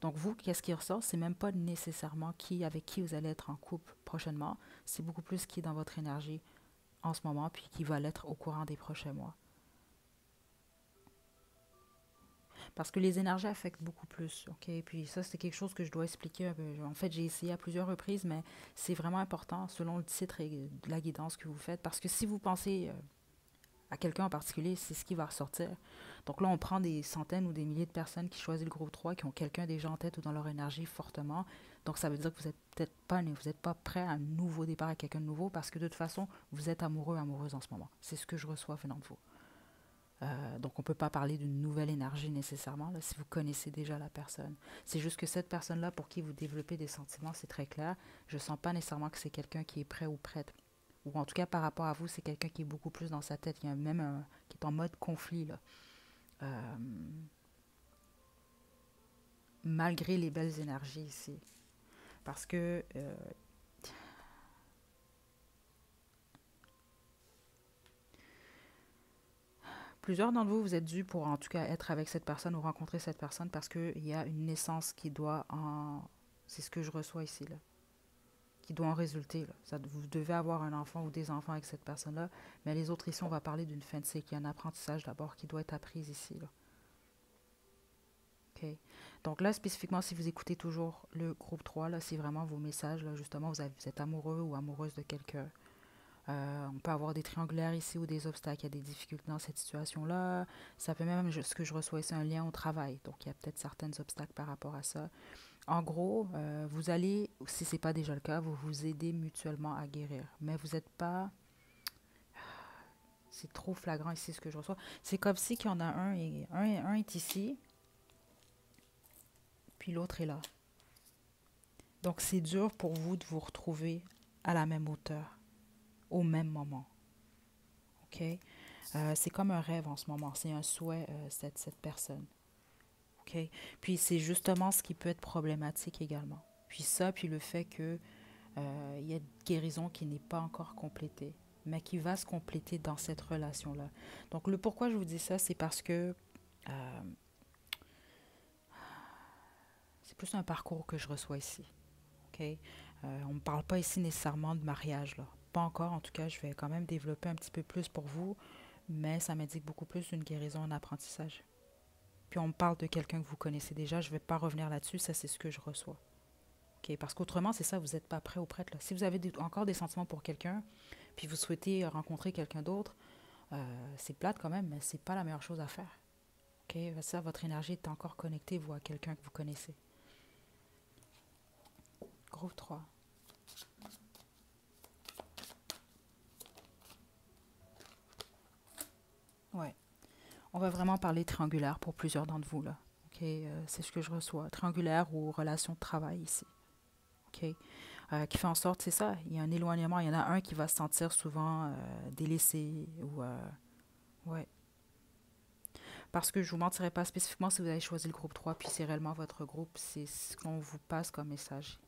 Speaker 1: Donc, vous, qu'est-ce qui ressort? C'est même pas nécessairement avec qui vous allez être en couple prochainement. C'est beaucoup plus qui est dans votre énergie en ce moment, puis qui va l'être au courant des prochains mois. Parce que les énergies affectent beaucoup plus, OK? Puis ça, c'est quelque chose que je dois expliquer un peu. En fait, j'ai essayé à plusieurs reprises, mais c'est vraiment important selon le titre et la guidance que vous faites. Parce que si vous pensez à quelqu'un en particulier, c'est ce qui va ressortir. Donc là, on prend des centaines ou des milliers de personnes qui choisissent le groupe 3, qui ont quelqu'un déjà en tête ou dans leur énergie fortement. Donc ça veut dire que vous n'êtes peut-être pas, vous n'êtes pas prêt à un nouveau départ avec quelqu'un de nouveau parce que de toute façon, vous êtes amoureux, amoureuse en ce moment. C'est ce que je reçois venant de vous. Donc on ne peut pas parler d'une nouvelle énergie nécessairement là, si vous connaissez déjà la personne. C'est juste que cette personne-là pour qui vous développez des sentiments, c'est très clair. Je ne sens pas nécessairement que c'est quelqu'un qui est prêt ou prête. Ou en tout cas par rapport à vous, c'est quelqu'un qui est beaucoup plus dans sa tête. Il y a même qui est en mode conflit là. Euh, Malgré les belles énergies ici. Parce que plusieurs d'entre vous, vous êtes dû pour en tout cas être avec cette personne ou rencontrer cette personne parce qu'il y a une naissance qui doit en... C'est ce que je reçois ici, là. Qui doit en résulter. Là. Vous devez avoir un enfant ou des enfants avec cette personne-là, mais les autres ici, on va parler d'une fin de cycle. Il y a un apprentissage d'abord qui doit être appris ici. Là. OK. Donc là, spécifiquement, si vous écoutez toujours le groupe 3, là, c'est vraiment vos messages. Là, justement, vous êtes amoureux ou amoureuse de quelqu'un. On peut avoir des triangulaires ici ou des obstacles. Il y a des difficultés dans cette situation-là. Ça peut même, ce que je reçois ici, un lien au travail. Donc, il y a peut-être certains obstacles par rapport à ça. En gros, vous allez, si ce n'est pas déjà le cas, vous vous aidez mutuellement à guérir. Mais vous n'êtes pas... C'est trop flagrant ici ce que je reçois. C'est comme si qu'il y en a un est ici, puis l'autre est là. Donc c'est dur pour vous de vous retrouver à la même hauteur, au même moment. OK? C'est comme un rêve en ce moment. C'est un souhait, cette personne. OK? Puis c'est justement ce qui peut être problématique également. Puis ça, puis le fait que il y a une guérison qui n'est pas encore complétée, mais qui va se compléter dans cette relation-là. Donc le pourquoi je vous dis ça, c'est parce que euh, c'est plus un parcours que je reçois ici. OK? On ne me parle pas ici nécessairement de mariage, là. Pas encore, en tout cas, je vais quand même développer un petit peu plus pour vous, mais ça m'indique beaucoup plus une guérison, un apprentissage. Puis on me parle de quelqu'un que vous connaissez déjà, je ne vais pas revenir là-dessus, ça c'est ce que je reçois. OK? Parce qu'autrement, c'est ça, vous n'êtes pas prêt ou prête. Là. Si vous avez encore des sentiments pour quelqu'un, puis vous souhaitez rencontrer quelqu'un d'autre, c'est plate quand même, mais c'est pas la meilleure chose à faire. OK? Ça, votre énergie est encore connectée, vous, à quelqu'un que vous connaissez. Groupe 3. Ouais. On va vraiment parler triangulaire pour plusieurs d'entre vous, là. OK? C'est ce que je reçois. Triangulaire ou relation de travail ici. OK? Qui fait en sorte, c'est ça, il y a un éloignement. Il y en a un qui va se sentir souvent délaissé ou... ouais. Parce que je ne vous mentirai pas spécifiquement si vous avez choisi le groupe 3 puis c'est réellement votre groupe, c'est ce qu'on vous passe comme message.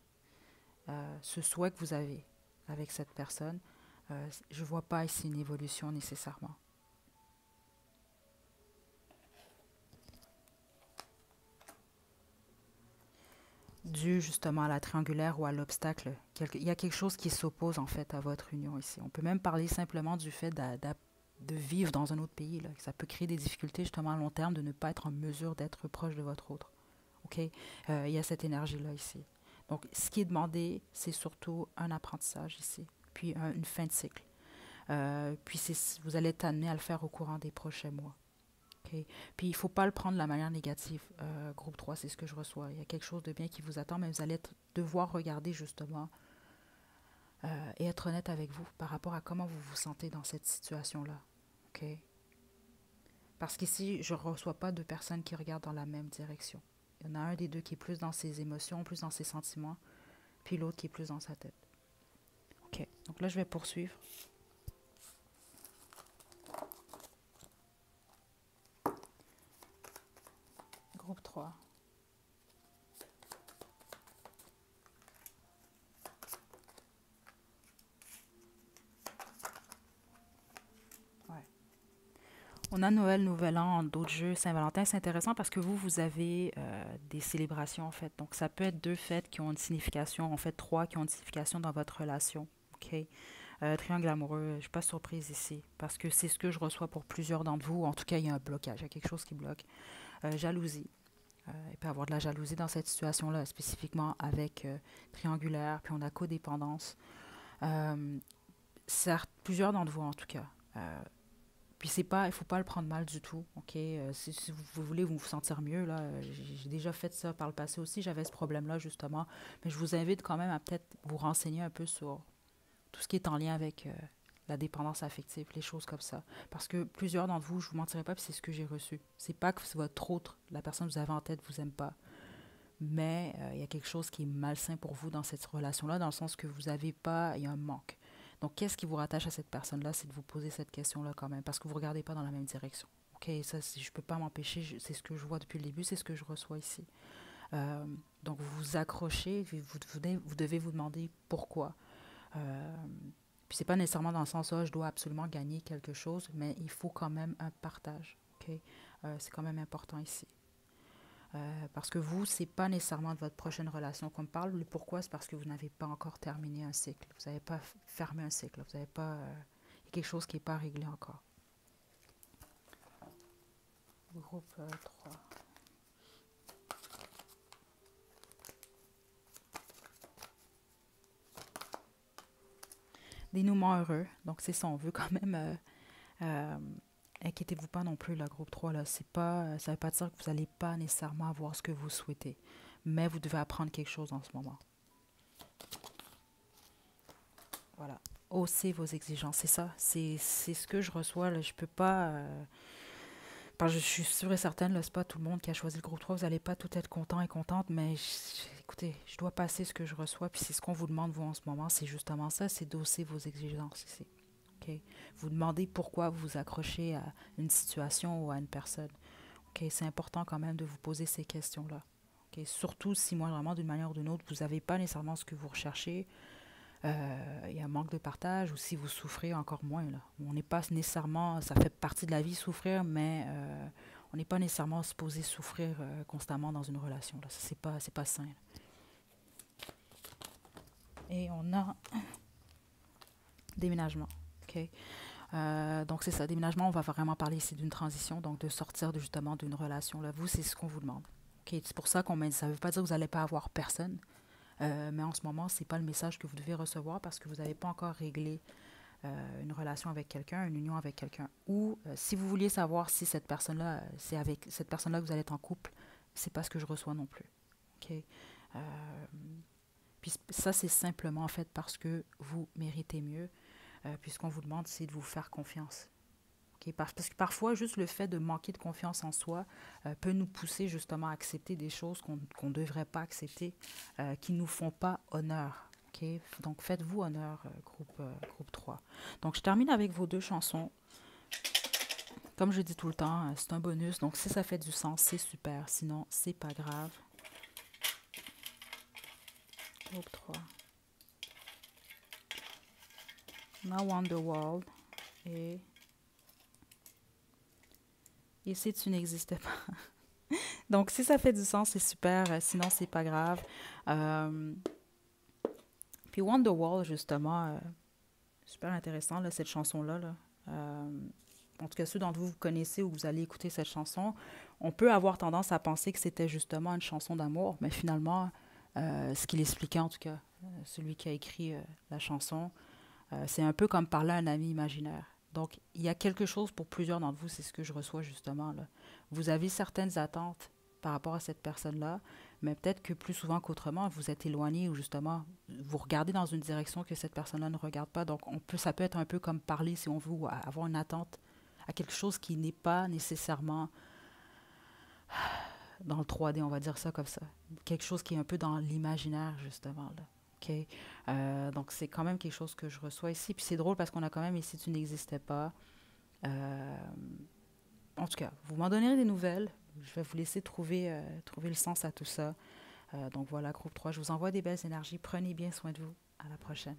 Speaker 1: Ce souhait que vous avez avec cette personne, je ne vois pas ici une évolution nécessairement. Dû justement à la triangulaire ou à l'obstacle. Il y a quelque chose qui s'oppose en fait à votre union ici. On peut même parler simplement du fait de vivre dans un autre pays. Là. Ça peut créer des difficultés justement à long terme de ne pas être en mesure d'être proche de votre autre. OK? Il y a cette énergie-là ici. Donc, ce qui est demandé, c'est surtout un apprentissage ici, puis une fin de cycle. Puis vous allez être amené à le faire au courant des prochains mois. Okay. Puis il ne faut pas le prendre de la manière négative. Groupe 3, c'est ce que je reçois. Il y a quelque chose de bien qui vous attend, mais vous allez devoir regarder justement et être honnête avec vous par rapport à comment vous vous sentez dans cette situation-là. Okay. Parce qu'ici, je ne reçois pas de personnes qui regardent dans la même direction. Il y en a un des deux qui est plus dans ses émotions, plus dans ses sentiments, puis l'autre qui est plus dans sa tête. OK. Donc là, je vais poursuivre. Groupe 3. Ouais. On a Noël, Nouvel An, d'autres jeux. Saint-Valentin, c'est intéressant parce que vous avez des célébrations, en fait. Donc, ça peut être deux fêtes qui ont une signification, en fait, trois qui ont une signification dans votre relation. OK? Triangle amoureux, je ne suis pas surprise ici parce que c'est ce que je reçois pour plusieurs d'entre vous. En tout cas, il y a un blocage, il y a quelque chose qui bloque. Jalousie. Il peut y avoir de la jalousie dans cette situation-là, spécifiquement avec triangulaire, puis on a codépendance. Certes, plusieurs d'entre vous en tout cas. Puis c'est pas, il faut pas le prendre mal du tout, ok. Si vous voulez vous sentir mieux là, j'ai déjà fait ça par le passé aussi. J'avais ce problème-là justement, mais je vous invite quand même à peut-être vous renseigner un peu sur tout ce qui est en lien avec la dépendance affective, les choses comme ça. Parce que plusieurs d'entre vous, je vous mentirai pas, puis c'est ce que j'ai reçu. C'est pas que c'est votre autre, la personne que vous avez en tête vous aime pas, mais il y a quelque chose qui est malsain pour vous dans cette relation-là, dans le sens que vous avez pas, il y a un manque. Donc, qu'est-ce qui vous rattache à cette personne-là, c'est de vous poser cette question-là quand même, parce que vous ne regardez pas dans la même direction. OK, ça, je ne peux pas m'empêcher, c'est ce que je vois depuis le début, c'est ce que je reçois ici. Euh, donc, vous vous accrochez, vous devez vous demander pourquoi. Puis, c'est pas nécessairement dans le sens, je dois absolument gagner quelque chose, mais il faut quand même un partage. OK, c'est quand même important ici. Parce que vous, c'est pas nécessairement de votre prochaine relation qu'on parle. Le pourquoi, c'est parce que vous n'avez pas encore terminé un cycle. Vous n'avez pas fermé un cycle. Vous n'avez pas... il y a quelque chose qui n'est pas réglé encore. Groupe 3. Dénouement heureux. Donc, c'est ça, on veut quand même... inquiétez-vous pas non plus, le groupe 3, là. C'est pas, ça ne veut pas dire que vous n'allez pas nécessairement avoir ce que vous souhaitez. mais vous devez apprendre quelque chose en ce moment. Voilà. Haussez vos exigences, c'est ça. C'est ce que je reçois, là. Je peux pas... parce que je suis sûre et certaine, là, c'est pas tout le monde qui a choisi le groupe 3. Vous n'allez pas tout être content et contente, mais écoutez, je dois passer ce que je reçois, puis c'est ce qu'on vous demande, vous, en ce moment. C'est justement ça, c'est d'hausser vos exigences ici. OK? Vous demandez pourquoi vous vous accrochez à une situation ou à une personne. OK? C'est important quand même de vous poser ces questions-là. OK? Surtout si, moi, vraiment, d'une manière ou d'une autre, vous n'avez pas nécessairement ce que vous recherchez, il y a un manque de partage, ou si vous souffrez, encore moins. Là. On n'est pas nécessairement, ça fait partie de la vie souffrir, mais on n'est pas nécessairement supposé souffrir constamment dans une relation. Là. Ça, c'est pas sain. Là. Et on a déménagement. OK? Donc, c'est ça, déménagement, on va vraiment parler ici d'une transition, donc de sortir justement d'une relation. Là. Vous, c'est ce qu'on vous demande. OK? C'est pour ça qu'on m'a dit, ça ne veut pas dire que vous n'allez pas avoir personne, mais en ce moment, ce n'est pas le message que vous devez recevoir parce que vous n'avez pas encore réglé une relation avec quelqu'un, une union avec quelqu'un. Ou si vous vouliez savoir si cette personne-là, c'est avec cette personne-là que vous allez être en couple, c'est pas ce que je reçois non plus. OK? Puis ça, c'est simplement en fait parce que vous méritez mieux. Puis ce qu'on vous demande, c'est de vous faire confiance. Okay? Parce que parfois, juste le fait de manquer de confiance en soi peut nous pousser justement à accepter des choses qu'on ne devrait pas accepter, qui ne nous font pas honneur. Okay? Donc, faites-vous honneur, groupe 3. Donc, je termine avec vos deux chansons. Comme je dis tout le temps, c'est un bonus. Donc, si ça fait du sens, c'est super. Sinon, c'est pas grave. Groupe 3. Now Wonderworld. Et si tu n'existais pas. Donc, si ça fait du sens, c'est super. Sinon, c'est pas grave. Puis Wonderwall, justement, super intéressant, là, cette chanson-là. Là. En tout cas, ceux d'entre vous, vous connaissez ou vous allez écouter cette chanson, on peut avoir tendance à penser que c'était justement une chanson d'amour, mais finalement, ce qu'il expliquait, en tout cas, celui qui a écrit la chanson, c'est un peu comme parler à un ami imaginaire. Donc, il y a quelque chose pour plusieurs d'entre vous, c'est ce que je reçois justement. Là. Vous avez certaines attentes par rapport à cette personne-là, mais peut-être que plus souvent qu'autrement, vous êtes éloigné ou justement, vous regardez dans une direction que cette personne-là ne regarde pas. Donc, ça peut être un peu comme parler, si on veut, ou avoir une attente à quelque chose qui n'est pas nécessairement dans le 3D, on va dire ça comme ça. Quelque chose qui est un peu dans l'imaginaire, justement. Là. OK? Donc, c'est quand même quelque chose que je reçois ici. Puis c'est drôle parce qu'on a quand même ici, tu n'existais pas. En tout cas, vous m'en donnerez des nouvelles. Je vais vous laisser trouver le sens à tout ça. Donc voilà, groupe 3, je vous envoie des belles énergies. Prenez bien soin de vous. À la prochaine.